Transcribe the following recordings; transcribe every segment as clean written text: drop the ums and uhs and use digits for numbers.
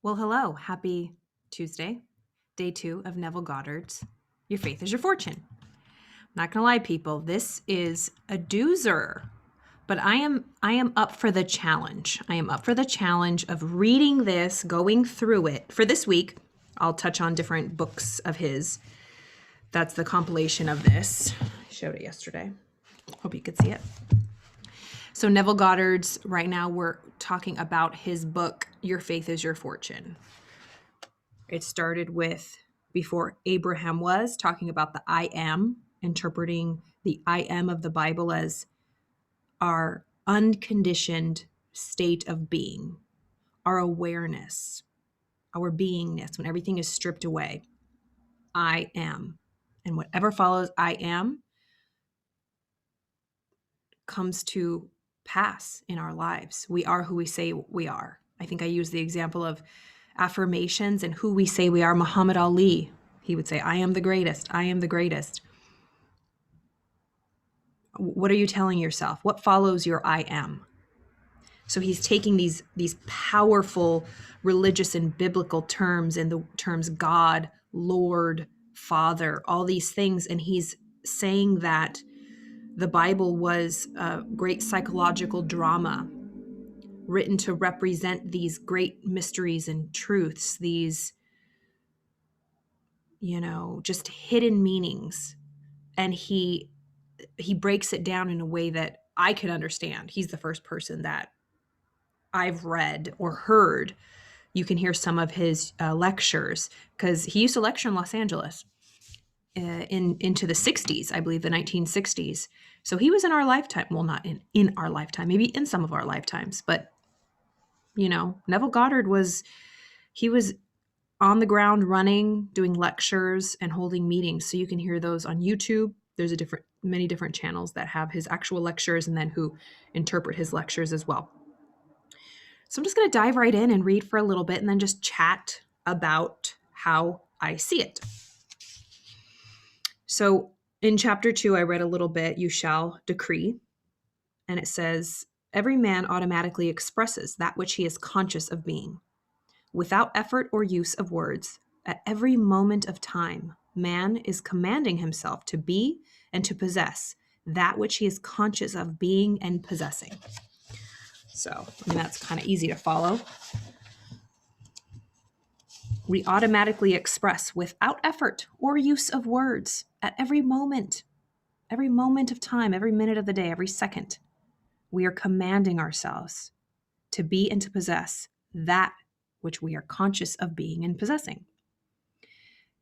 Well, hello. Happy Tuesday, day 2 of Neville Goddard's Your Faith is Your Fortune. Not gonna lie, people, this is a doozer, but I am up for the challenge. I am up for the challenge of reading this, going through it. For this week, I'll touch on different books of his. That's the compilation of this. I showed it yesterday. Hope you could see it. So Neville Goddard's, right now we're talking about his book, Your Faith is Your Fortune. It started with before Abraham was, talking about the I am, interpreting the I am of the Bible as our unconditioned state of being, our awareness, our beingness, when everything is stripped away. I am. And whatever follows I am comes to pass in our lives. We are who we say we are. I think I use the example of affirmations and who we say we are. Muhammad Ali, he would say, I am the greatest. I am the greatest. What are you telling yourself? What follows your I am? So he's taking these powerful religious and biblical terms, and the terms God, Lord, Father, all these things, and he's saying that the Bible was a great psychological drama written to represent these great mysteries and truths, these, just hidden meanings. And he breaks it down in a way that I could understand. He's the first person that I've read or heard. You can hear some of his lectures, because he used to lecture in Los Angeles into the 60s, I believe, the 1960s. So he was in our lifetime. Well, not in our lifetime, maybe in some of our lifetimes. But, Neville Goddard he was on the ground running, doing lectures and holding meetings. So you can hear those on YouTube. There's many different channels that have his actual lectures and then who interpret his lectures as well. So I'm just going to dive right in and read for a little bit and then just chat about how I see it. So in chapter 2, I read a little bit, you shall decree. And it says, every man automatically expresses that which he is conscious of being. Without effort or use of words, at every moment of time, man is commanding himself to be and to possess that which he is conscious of being and possessing. So, that's kind of easy to follow. We automatically express without effort or use of words at every moment of time, every minute of the day, every second. We are commanding ourselves to be and to possess that which we are conscious of being and possessing.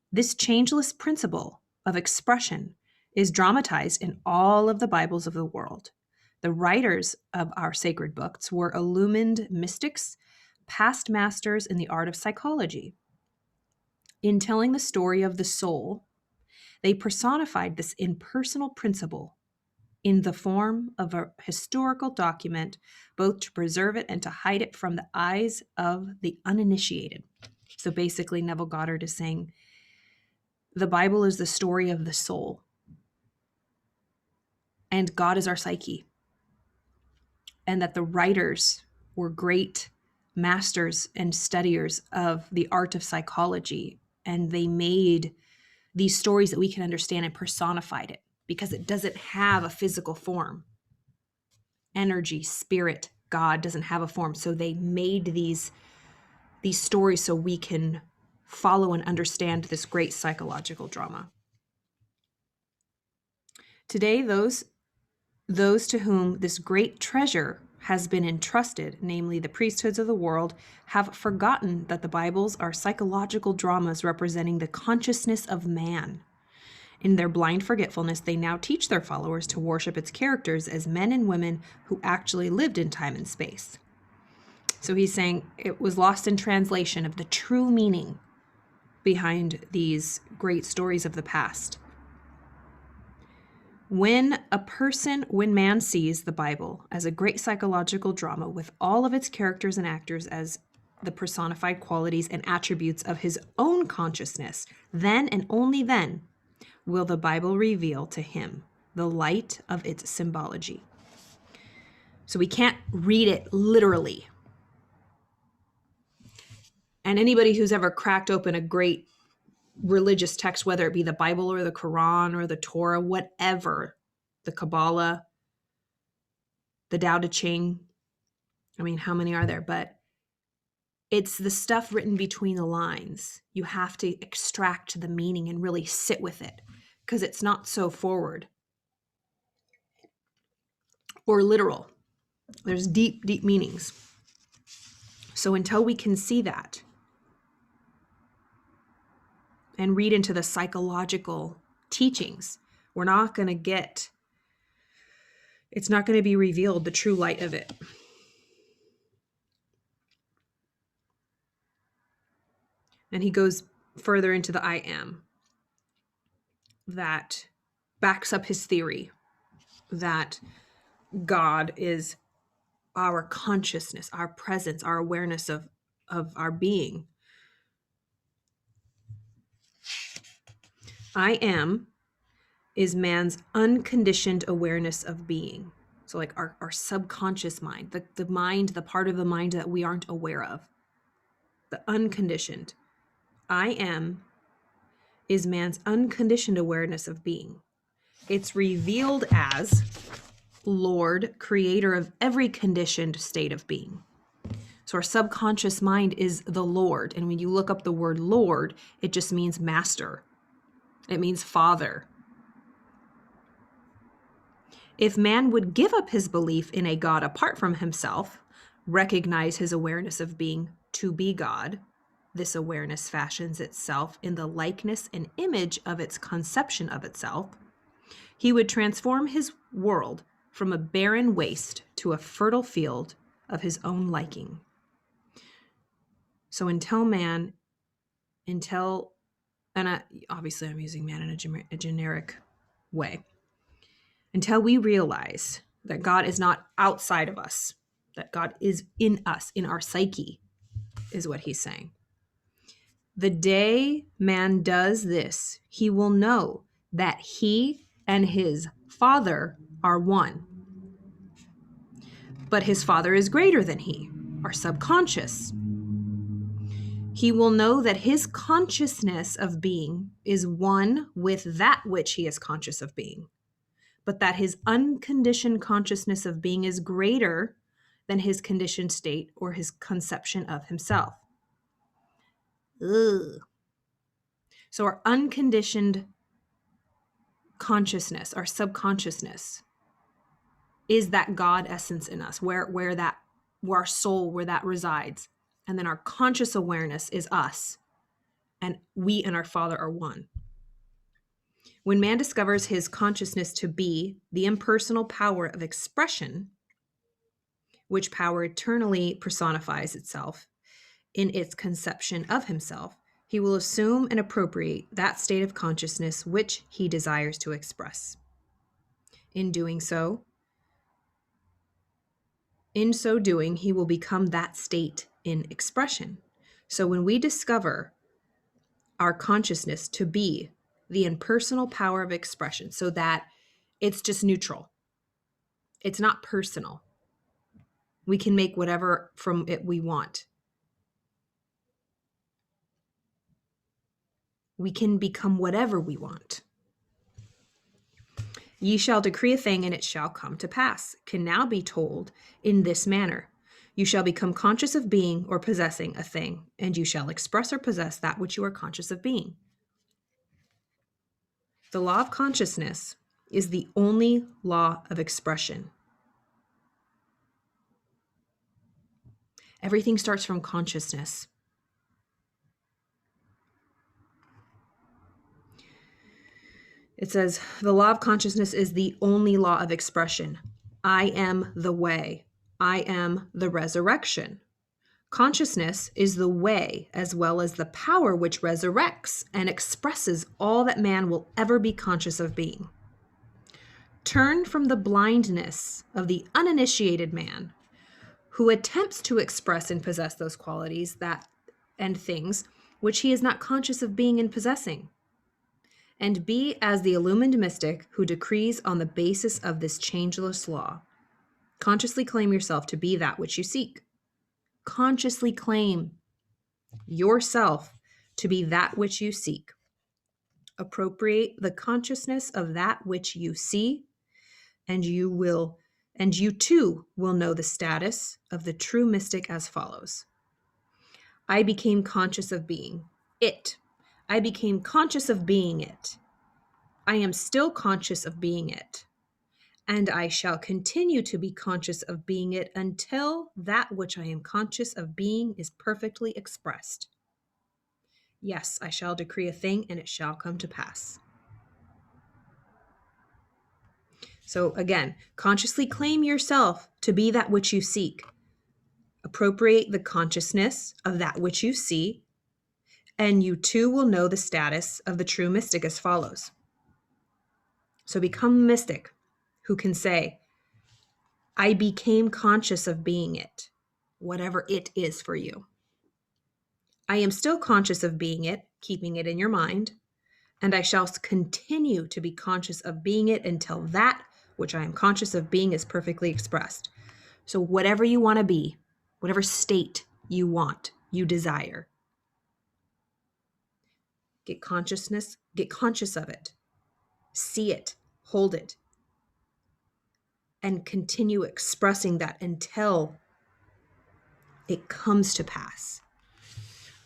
This changeless principle of expression is dramatized in all of the Bibles of the world. The writers of our sacred books were illumined mystics, past masters in the art of psychology. In telling the story of the soul, they personified this impersonal principle in the form of a historical document, both to preserve it and to hide it from the eyes of the uninitiated. So basically, Neville Goddard is saying the Bible is the story of the soul, and God is our psyche, and that the writers were great masters and studiers of the art of psychology, and they made these stories that we can understand and personified it because it doesn't have a physical form. Energy, spirit, God doesn't have a form. So they made these stories so we can follow and understand this great psychological drama. Today, those to whom this great treasure has been entrusted, namely the priesthoods of the world, have forgotten that the Bibles are psychological dramas representing the consciousness of man. In their blind forgetfulness, they now teach their followers to worship its characters as men and women who actually lived in time and space. So he's saying it was lost in translation of the true meaning behind these great stories of the past. When man sees the Bible as a great psychological drama with all of its characters and actors as the personified qualities and attributes of his own consciousness, then and only then will the Bible reveal to him the light of its symbology. So we can't read it literally. And anybody who's ever cracked open a great religious text, whether it be the Bible or the Quran or the Torah, whatever, the Kabbalah, the Tao Te Ching, I mean, how many are there? But it's the stuff written between the lines. You have to extract the meaning and really sit with it, because it's not so forward or literal. There's deep, deep meanings. So until we can see that and read into the psychological teachings, we're not going to get, it's not going to be revealed the true light of it. And he goes further into the I am that backs up his theory that God is our consciousness, our presence, our awareness of our being. I am is man's unconditioned awareness of being. So like our subconscious mind, the mind, the part of the mind that we aren't aware of, the unconditioned. I am is man's unconditioned awareness of being. It's revealed as Lord, creator of every conditioned state of being. So our subconscious mind is the Lord. And when you look up the word Lord, it just means master. It means father. If man would give up his belief in a God apart from himself, recognize his awareness of being to be God, this awareness fashions itself in the likeness and image of its conception of itself, he would transform his world from a barren waste to a fertile field of his own liking. So obviously I'm using man in a generic way, until we realize that God is not outside of us, that God is in us, in our psyche, is what he's saying. The day man does this, he will know that he and his Father are one. But his Father is greater than he, our subconscious. He will know that his consciousness of being is one with that which he is conscious of being, but that his unconditioned consciousness of being is greater than his conditioned state or his conception of himself. Ugh. So our unconditioned consciousness, our subconsciousness, is that God essence in us, where our soul, where that resides. And then our conscious awareness is us, and we and our Father are one. When man discovers his consciousness to be the impersonal power of expression, which power eternally personifies itself in its conception of himself, he will assume and appropriate that state of consciousness which he desires to express. In so doing, he will become that state in expression. So when we discover our consciousness to be the impersonal power of expression, so that it's just neutral, it's not personal, we can make whatever from it we want. We can become whatever we want. Ye shall decree a thing, and it shall come to pass, can now be told in this manner. You shall become conscious of being or possessing a thing, and you shall express or possess that which you are conscious of being. The law of consciousness is the only law of expression. Everything starts from consciousness. It says, the law of consciousness is the only law of expression. I am the way. I am the resurrection. Consciousness is the way as well as the power which resurrects and expresses all that man will ever be conscious of being. Turn from the blindness of the uninitiated man who attempts to express and possess those qualities and things which he is not conscious of being and possessing. And be as the illumined mystic who decrees on the basis of this changeless law. Consciously claim yourself to be that which you seek. Consciously claim. yourself to be that which you seek. Appropriate the consciousness of that which you see, and you too will know the status of the true mystic as follows. I became conscious of being it. I became conscious of being it. I am still conscious of being it. And I shall continue to be conscious of being it until that which I am conscious of being is perfectly expressed. Yes, I shall decree a thing and it shall come to pass. So again, consciously claim yourself to be that which you seek. Appropriate the consciousness of that which you see, and you too will know the status of the true mystic as follows. So become a mystic who can say, I became conscious of being it, whatever it is for you. I am still conscious of being it, keeping it in your mind, and I shall continue to be conscious of being it until that which I am conscious of being is perfectly expressed. So whatever you want to be, whatever state you want, you desire, get conscious of it, see it, hold it, and continue expressing that until it comes to pass.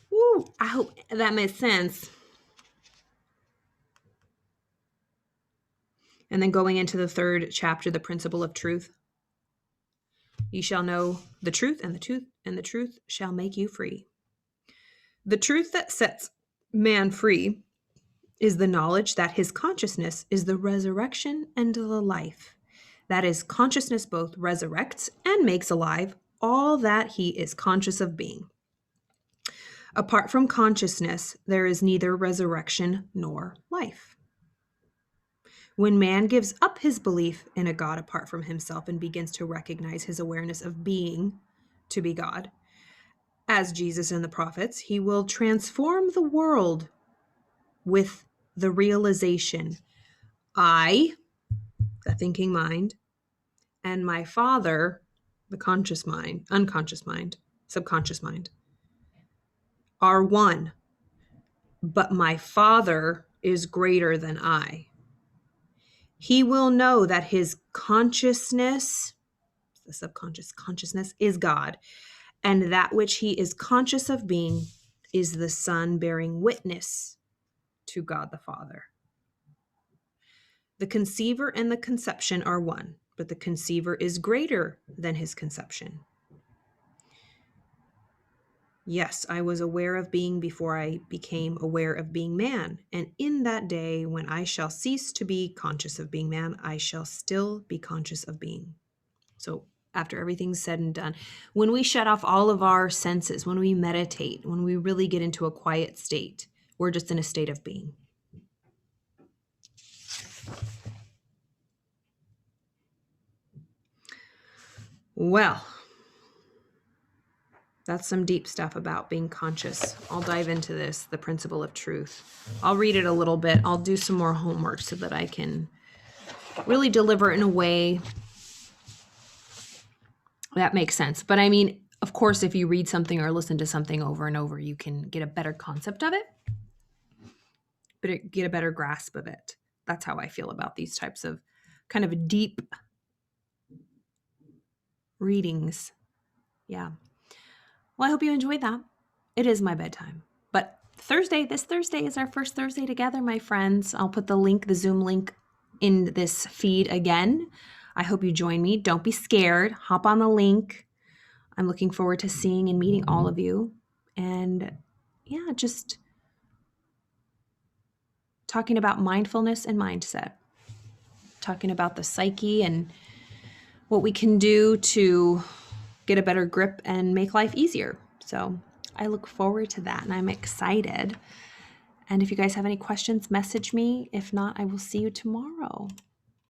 Woo, I hope that made sense. And then going into the third chapter, the principle of truth. You shall know the truth, and the truth shall make you free. The truth that sets man free is the knowledge that his consciousness is the resurrection and the life. That is, consciousness both resurrects and makes alive all that he is conscious of being. Apart from consciousness, there is neither resurrection nor life. When man gives up his belief in a God apart from himself and begins to recognize his awareness of being to be God, as Jesus and the prophets, he will transform the world with the realization, I, the thinking mind, and my Father, the conscious mind, unconscious mind, subconscious mind, are one, but my Father is greater than I. He will know that his consciousness, the subconscious consciousness, is God, and that which he is conscious of being is the Son bearing witness to God the Father. The conceiver and the conception are one, but the conceiver is greater than his conception. Yes, I was aware of being before I became aware of being man. And in that day, when I shall cease to be conscious of being man, I shall still be conscious of being. So after everything's said and done, when we shut off all of our senses, when we meditate, when we really get into a quiet state, we're just in a state of being. Well, that's some deep stuff about being conscious. I'll dive into this, the principle of truth. I'll read it a little bit. I'll do some more homework so that I can really deliver in a way that makes sense. But I mean, of course, if you read something or listen to something over and over, you can get a better concept of it, but get a better grasp of it. That's how I feel about these types of kind of deep readings. Yeah. Well, I hope you enjoyed that. It is my bedtime. But this Thursday is our first Thursday together, my friends. I'll put the Zoom link in this feed again. I hope you join me. Don't be scared. Hop on the link. I'm looking forward to seeing and meeting all of you. And yeah, just talking about mindfulness and mindset. Talking about the psyche and what we can do to get a better grip and make life easier. So I look forward to that and I'm excited. And if you guys have any questions, message me. If not, I will see you tomorrow.